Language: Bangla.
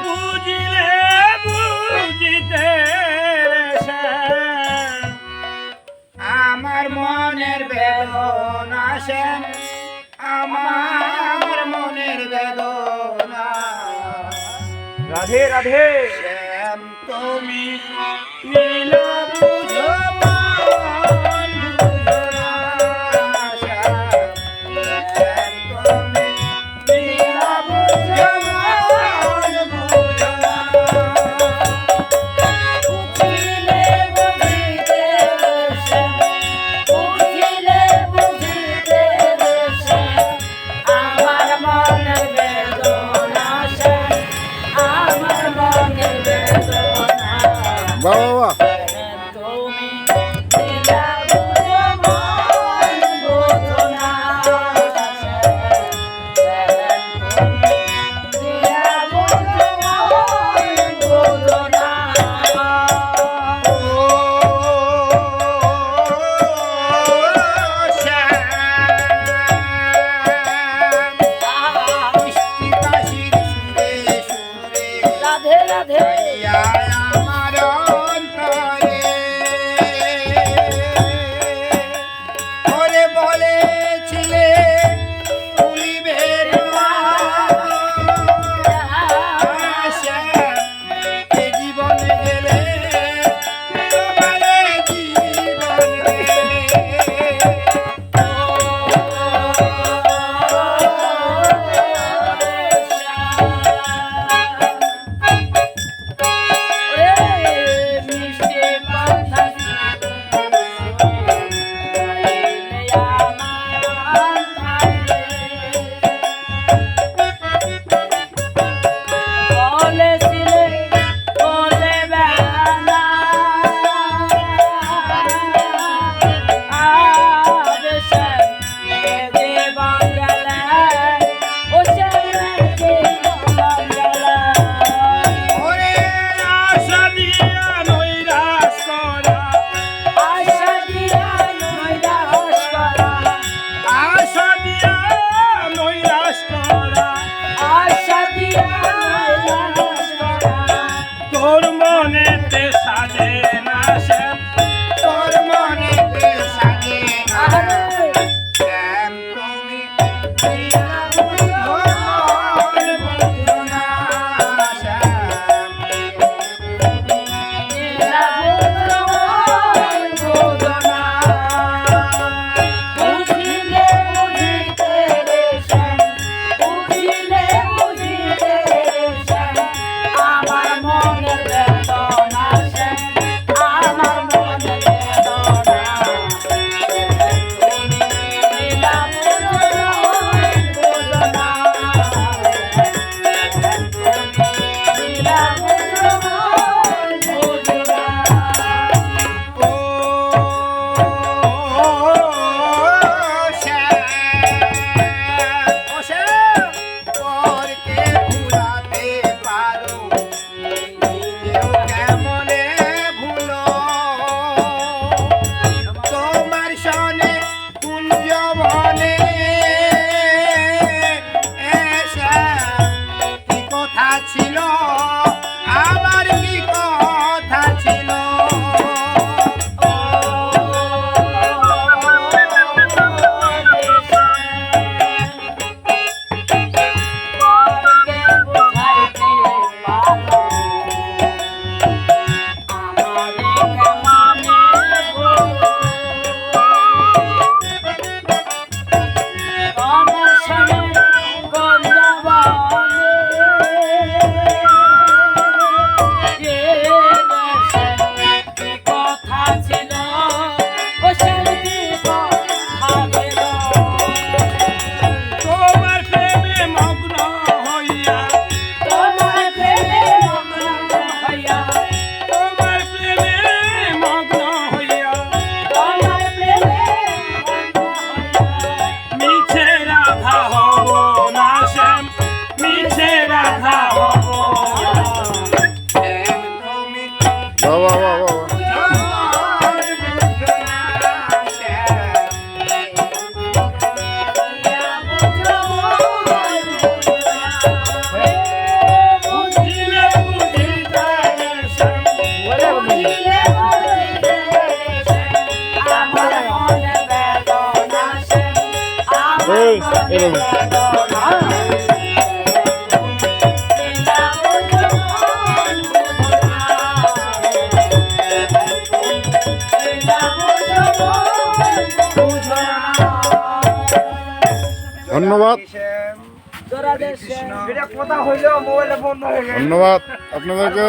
বুঝিলে বুঝিতে আমার মনের বেদনা শ্যাম, আমার মনের বেদনা। রাধে রাধে শ্যাম তুমি নীলা বুঝো মন বুঝো না, শ্যাম তুমি নীলা বুঝো মন বুঝো না। বুঝিলে বুঝিতে শ্যাম, বুঝিলে বুঝিতে শ্যাম, আমার মনের বেদনা শ্যাম, আমার মনের বেদনা। বাবা বাবা তুমি নীলা বুঝো মন বুঝো না, তুমি নীলা বুঝো মন বুঝো না। রাধে রাধে বলেছিলে জীবনে গেলে তোর মনেতে সাজে না শ্যাম, তোর মনেতে সাজে না শ্যাম, তুমি নীলা বুঝো মন বুঝো না, শ্যাম নীলা বুঝো মন বুঝো না। বুঝিলে বুঝিতে শ্যাম, বুঝিলে বুঝিতে শ্যাম, আমার মনের বেদনা শ্যাম, আমার মনের বেদনা। তুমি নীলা বুঝো মন বুঝো না, তুমি নীলা বুঝো মন বুঝো না। পরকে ভুলাতে পারো নিজেও কেমনে ভুলো, তোমার সনে কুঞ্জবনে কি কথা ছিল, আমার কি কথা ছিল। পরকে বুঝাইতে পারো আমারে কেমনে ভুলো, আমার সনে কুঞ্জবনে যে দেশে কি কথা ছিল, ও সেই কি কথা ছিল। তোমার প্রেমে মগ্ন হইয়া, তোমার প্রেমে মগ্ন হইয়া, তোমার প্রেমে মগ্ন হইয়া তোমার প্রেমে মগ্ন হইয়া, মিছে রাধা হব না শ্যাম, মিছে রাধা হব না শ্যাম, তুমি বাবা বাবা বাবা নীলা বুঝো মন বুঝো না। এই, এরকম। ধন্যবাদ তোরা দেশে ধন্যবাদ আপনাদেরকে।